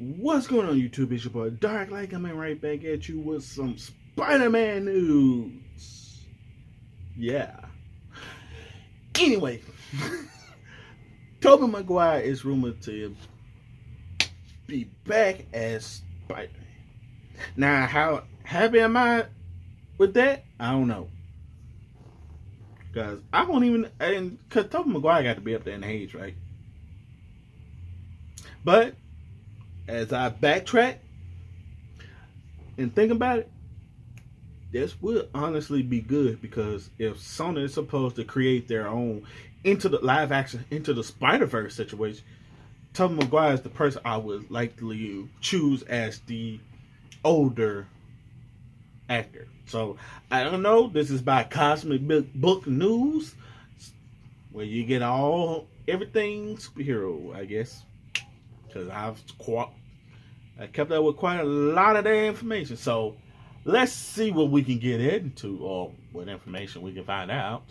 What's going on, YouTube? It's your boy Dark Light coming right back at you with some Spider-Man news. Yeah. Anyway, Tobey Maquire is rumored to be back as Spider-Man. Now, how happy am I with that? I don't know. Because I won't even, because Tobey Maguire got to be up there in age, right? But as I backtrack and think about it, this would honestly be good, because if Sony is supposed to create their own into the live action, into the Spider-Verse situation, Tobey Maguire is the person I would likely choose as the older actor. So I don't know. This is by Cosmic Book News, where you get everything superhero, I guess. Because I kept up with quite a lot of their information. So let's see what we can get into, or what information we can find out.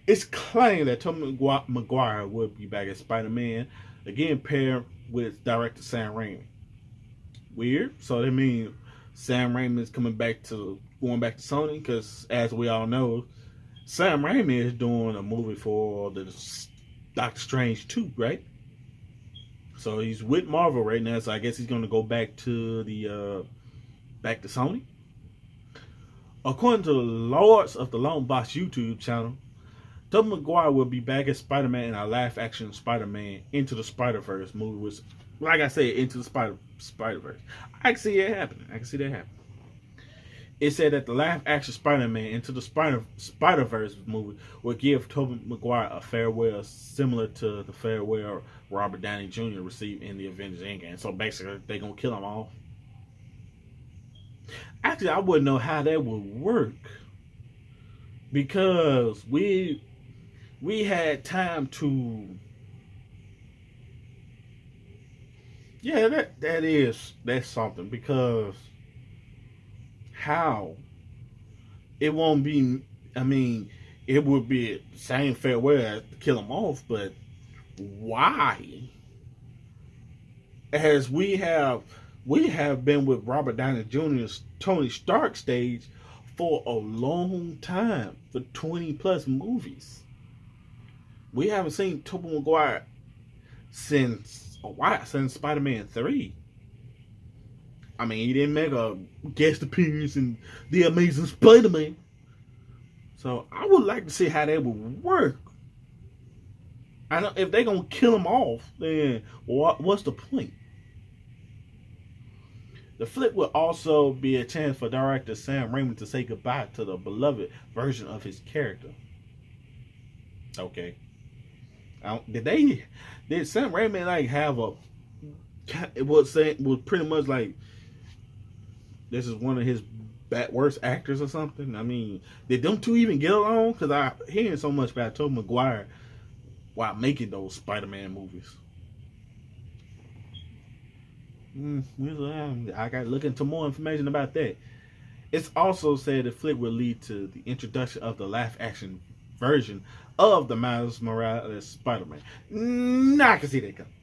It's claimed that Tobey Maguire will be back as Spider-Man, again paired with director Sam Raimi. Weird. So that means Sam Raimi is going back to Sony, because as we all know, Sam Raimi is doing a movie for the Doctor Strange 2, right? So he's with Marvel right now, so I guess he's going to go back to Sony. According to the Lords of the Long Box YouTube channel, Tobey Maguire will be back as Spider-Man in a live-action Spider-Man Into the Spider-Verse movie, which, like I said, Into the Spider-Verse. I can see it happening. I can see that happening. It said that the live-action Spider-Man Into the Spider-Verse movie will give Tobey Maguire a farewell similar to the farewell Robert Downey Jr. received in the Avengers Endgame. So basically, they're going to kill him off. Actually, I wouldn't know how that would work, because we had time to... Yeah, that's something, because how it won't be, I mean, it would be the same farewell as to kill him off, but why? As we have been with Robert Downey Jr.'s Tony Stark stage for a long time, for 20 plus movies. We haven't seen Tobey Maguire since a while, since Spider-Man 3. I mean, he didn't make a guest appearance in The Amazing Spider-Man. So I would like to see how that would work. I know if they're going to kill him off, then what's the point? The flick will also be a chance for director Sam Raimi to say goodbye to the beloved version of his character. Okay. Did Sam Raimi like have a... It was pretty much like this is one of his worst actors or something? I mean, did them two even get along? Because I'm hearing so much about Tobey Maguire while making those Spider-Man movies. I got to look into more information about that. It's also said the flick will lead to the introduction of the live-action version of the Miles Morales Spider-Man. I can see that coming.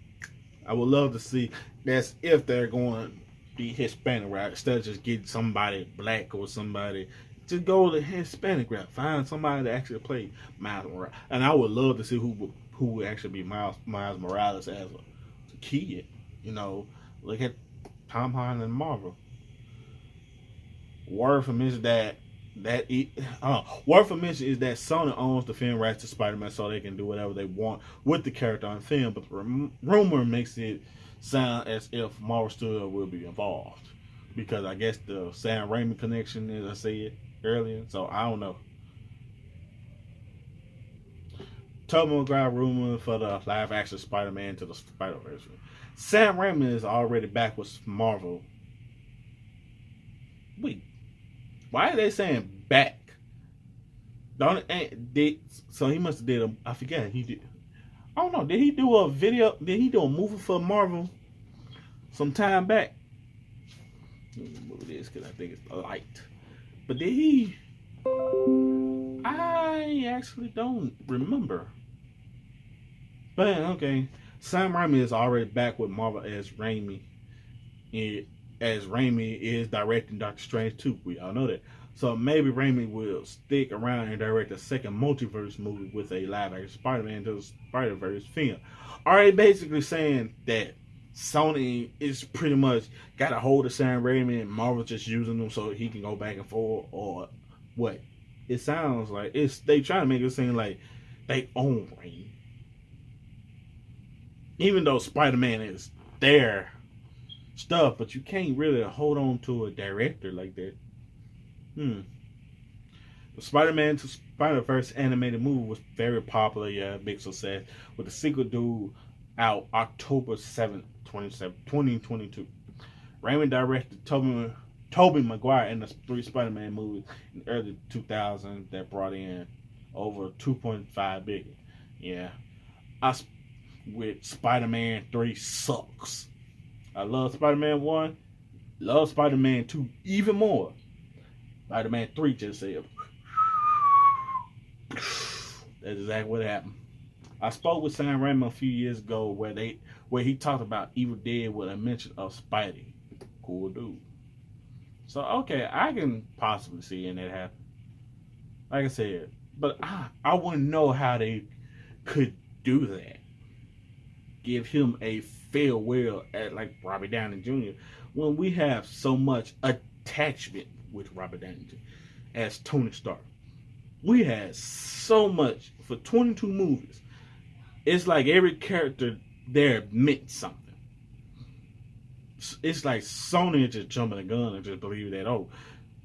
I would love to see that's if they're going the Hispanic route, instead of just getting somebody black or somebody. Just go the Hispanic route. Find somebody to actually play Miles Morales. And I would love to see who would actually be Miles Morales as a kid. You know, look at Tom Holland and Marvel. Word from is that Sony owns the film rights to Spider-Man, so they can do whatever they want with the character on film. But the rumor makes it sound as if Marvel Studio will be involved, because I guess the Sam Raimi connection, as I said earlier. So I don't know. Tobey Maguire rumor for the live-action Spider-Man to the Spider-Verse. Sam Raimi is already back with Marvel. Wait, why are they saying back? So he must have did I forget he did. I don't know. Did he do a video? Did he do a movie for Marvel some time back? Let me move this because I think it's light. But did he? I actually don't remember. But okay, Sam Raimi is already back with Marvel as Raimi. As Raimi is directing Doctor Strange 2. We all know that. So maybe Raimi will stick around and direct a second multiverse movie with a live action Spider-Man to the Spider-Verse film. Are they basically saying that Sony is pretty much got a hold of Sam Raimi and Marvel just using them so he can go back and forth, or what? It sounds like they trying to make it seem like they own Raimi. Even though Spider-Man is their stuff, but you can't really hold on to a director like that. The Spider-Man to Spider-Verse animated movie was very popular, yeah, big success, with the sequel due out October 7th, 2022. Raimi directed Tobey Maquire in the 3 Spider-Man movies in the early 2000s that brought in over 2.5 billion. Yeah. With Spider-Man 3 sucks. I love Spider-Man 1, love Spider-Man 2 even more. Spider-Man 3 just said, that's exactly what happened. I spoke with Sam Raimi a few years ago where he talked about Evil Dead with a mention of Spidey. Cool dude. So okay, I can possibly see that happen. Like I said, but I wouldn't know how they could do that. Give him a farewell at like Robert Downey Jr. when we have so much attachment with Robert Downey Jr. as Tony Stark. We had so much for 22 movies. It's like every character there meant something. It's like Sony is just jumping the gun and just believe that, oh,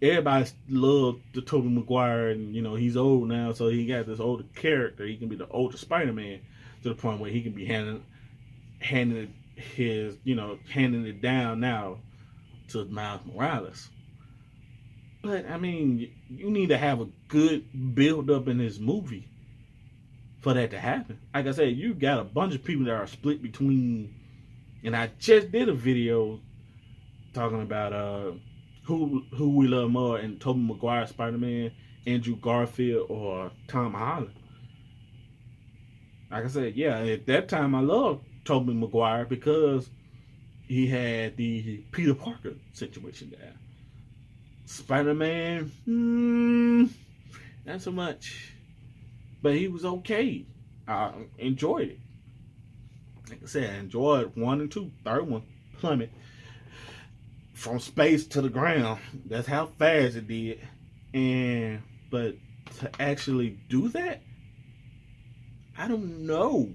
everybody loved the Tobey Maguire, and he's old now, so he got this older character. He can be the older Spider-Man to the point where he can be handing it down now to Miles Morales. But I mean, you need to have a good build up in this movie for that to happen. Like I said, you got a bunch of people that are split between, and I just did a video talking about who we love more, and Tobey Maguire Spider-Man, Andrew Garfield, or Tom Holland. Like I said, yeah, at that time I loved Tobey Maguire because he had the Peter Parker situation there. Spider-Man, not so much. But he was okay. I enjoyed it. Like I said, I enjoyed 1 and 2. Third one, plummet from space to the ground. That's how fast it did. But to actually do that, I don't know.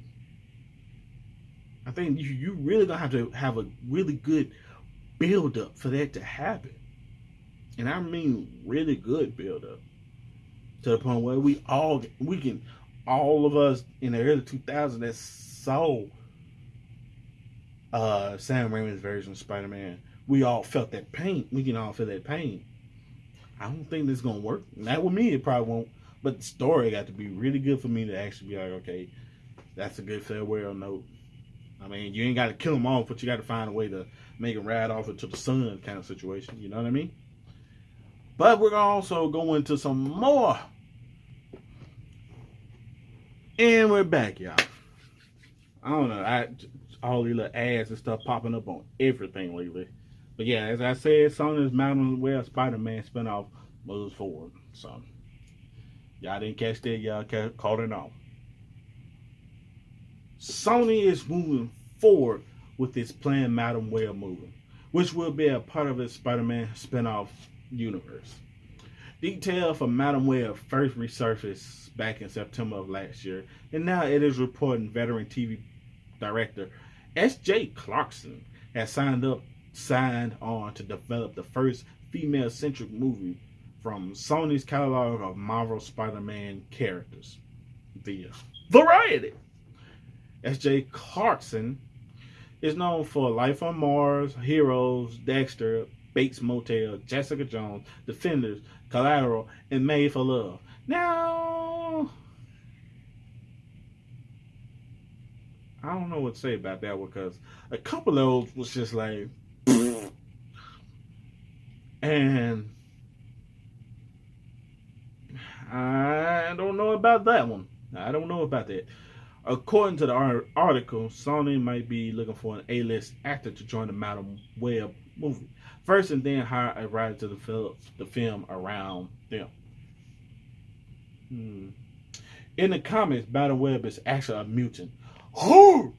I think you really gonna have to have a really good build up for that to happen. And I mean really good build up. To the point where all of us in the early 2000s that saw Sam Raimi's version of Spider-Man, we all felt that pain. We can all feel that pain. I don't think this is gonna work. Not with me, it probably won't. But the story got to be really good for me to actually be like, okay, that's a good farewell note. I mean, you ain't got to kill them off, but you got to find a way to make them ride off into the sun kind of situation. You know what I mean? But we're going to also go into some more. And we're back, y'all. I don't know. All these little ads and stuff popping up on everything lately. But yeah, as I said, Sony's Mountain Where Spider-Man spinoff moves forward. So, y'all didn't catch that. Y'all caught it off. Sony is moving forward with its planned Madam Web movie, which will be a part of its Spider-Man spin-off universe. Details for Madam Web first resurfaced back in September of last year, and now it is reporting veteran TV director S.J. Clarkson has signed on to develop the first female-centric movie from Sony's catalog of Marvel Spider-Man characters via Variety. S.J. Clarkson is known for Life on Mars, Heroes, Dexter, Bates Motel, Jessica Jones, Defenders, Collateral, and Made for Love. Now, I don't know what to say about that one because a couple of those was just like, and I don't know about that one. I don't know about that. According to the article, Sony might be looking for an A-list actor to join the Madam Web movie first, and then hire a writer to develop the film around them. In the comics, Madam Web is actually a mutant. Who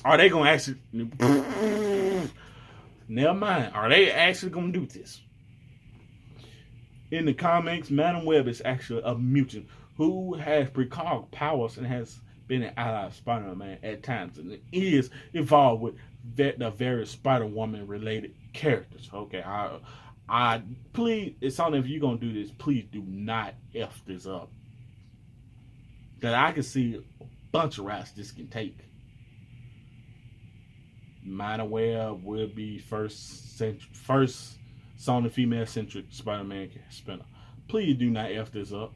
are they gonna actually? Never mind. Are they actually gonna do this? In the comics, Madam Web is actually a mutant who has precog powers and has been an ally of Spider-Man at times, and is involved with the various Spider-Woman related characters. Okay, I please, it's on if you're gonna do this, please do not f this up. That I can see a bunch of routes this can take. Madam Web will be first Sony female-centric Spider-Man spinner. Please do not f this up.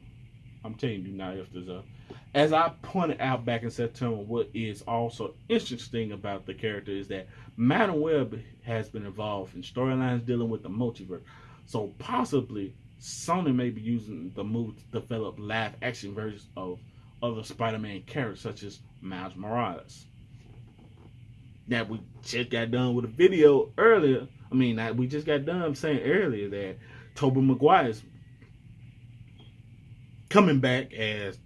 I'm telling you, do not f this up. As I pointed out back in September, what is also interesting about the character is that Madam Web has been involved in storylines dealing with the multiverse. So possibly Sony may be using the move to develop live-action versions of other Spider-Man characters, such as Miles Morales. Now, we just got done with a video earlier. We just got done saying earlier that Tobey Maquire is coming back as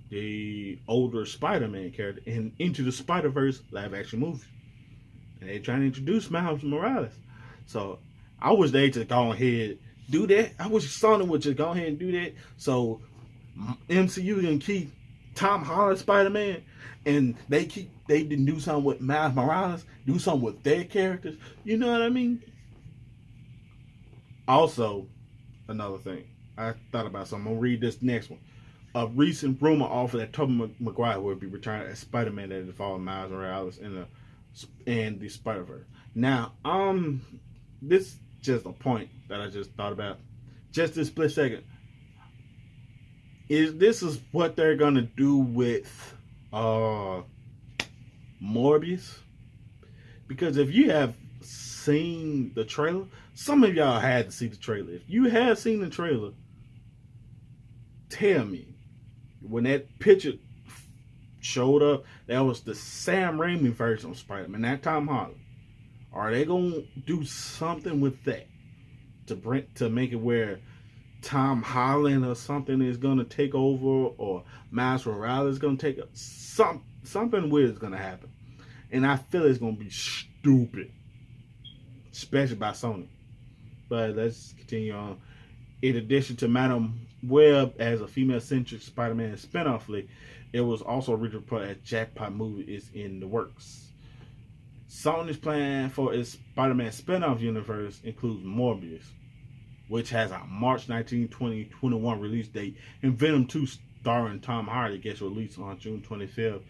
the older Spider-Man character in Into the Spider-Verse live-action movie. And they're trying to introduce Miles Morales. So, I wish they just go ahead do that. I wish Sony would just go ahead and do that. So, MCU can keep Tom Holland Spider-Man, and they didn't do something with Miles Morales, do something with their characters. You know what I mean? Also, another thing. I thought about something. I'm going to read this next one. A recent rumor offered that Tobey Maguire would be returning as Spider-Man that involved Miles Morales in the Spider-Verse. Now, this is just a point that I just thought about. Just this split second. This is what they're gonna do with Morbius? Because if you have seen the trailer, some of y'all had to see the trailer. If you have seen the trailer, tell me, when that picture showed up, that was the Sam Raimi version of Spider-Man, not Tom Holland. Are they gonna do something with that to make it where Tom Holland or something is gonna take over, or Miles Morales is gonna take something weird is gonna happen, and I feel it's gonna be stupid, especially by Sony. But let's continue on. In addition to Madam Web as a female-centric Spider-Man spin-off flick, it was also originally reported that Jackpot movie is in the works. Sony's plan for its Spider-Man spin-off universe includes Morbius, which has a March 19, 2021 release date, and Venom 2 starring Tom Hardy gets released on June 25th,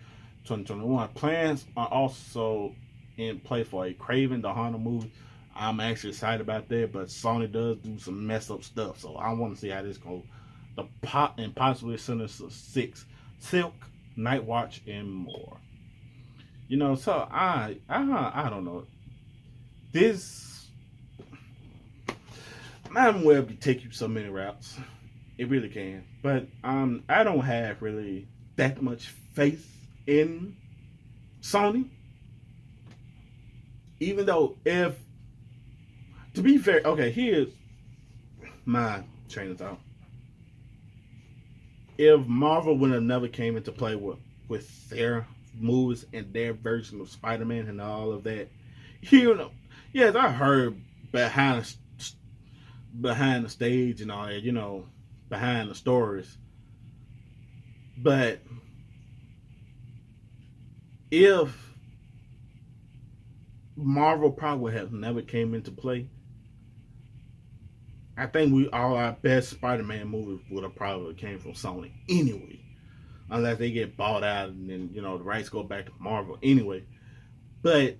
2021. Plans are also in play for a Craven the Hunter movie. I'm actually excited about that, but Sony does do some messed up stuff, so I want to see how this goes. And possibly Sinister 6, Silk, Night Watch, and more. You know, so I don't know. This Madam Web can take you so many routes. It really can. But I don't have really that much faith in Sony. Even though to be fair, okay, here's my train of thought. If Marvel would have never came into play with their movies and their version of Spider-Man and all of that, yes, I heard behind the stage and all that, behind the stories. But if Marvel probably would have never came into play, I think all our best Spider-Man movies would have probably came from Sony anyway. Unless they get bought out and then, the rights go back to Marvel anyway. But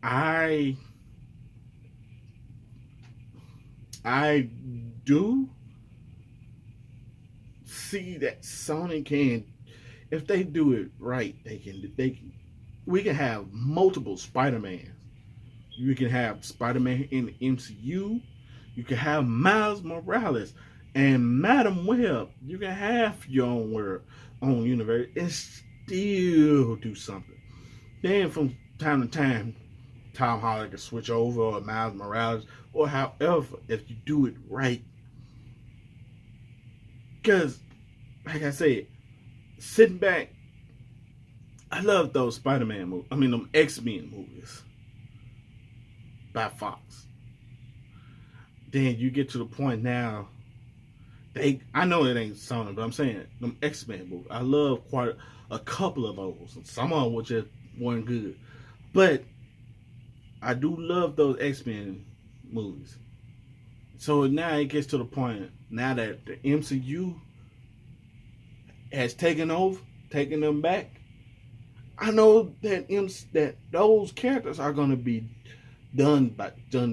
I do see that Sony can, if they do it right, we can have multiple Spider-Mans. You can have Spider-Man in the MCU. You can have Miles Morales And Madam Web, you can have your own world, own universe, and still do something. Then from time to time, Tom Holland can switch over, or Miles Morales, or however, if you do it right. Because, like I said, sitting back, I love those Spider-Man movies. I mean, them X-Men movies by Fox. Then you get to the point now. I know it ain't Sony, but I'm saying them X-Men movies. I love quite a couple of those. Some of them were just weren't good, but I do love those X-Men movies. So now it gets to the point now that the MCU has taken over, taken them back. I know that those characters are gonna be done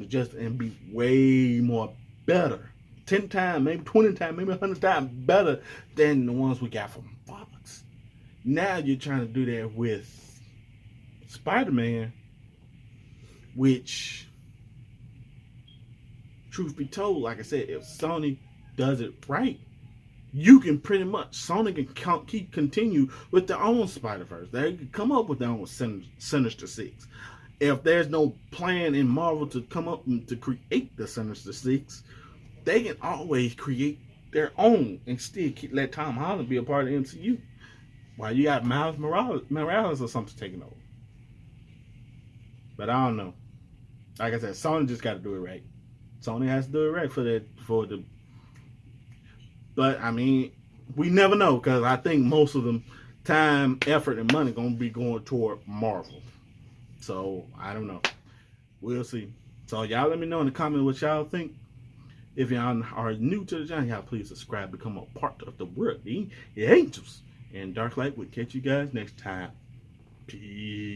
just and be way more better. 10 times, maybe 20 times, maybe 100 times better than the ones we got from Fox. Now you're trying to do that with Spider-Man, which, truth be told, like I said, if Sony does it right, you can pretty much, Sony can continue with their own Spider-Verse. They can come up with their own Sinister Six. If there's no plan in Marvel to come up and to create the Sinister Six, they can always create their own and still let Tom Holland be a part of the MCU. While you got Miles Morales or something taking over. But I don't know. Like I said, Sony just got to do it right. Sony has to do it right for the. But I mean, we never know, because I think most of them time, effort, and money gonna be going toward Marvel. So I don't know. We'll see. So y'all let me know in the comments what y'all think. If y'all are new to the channel, y'all please subscribe, become a part of the world. The angels and Dark Light will catch you guys next time. Peace.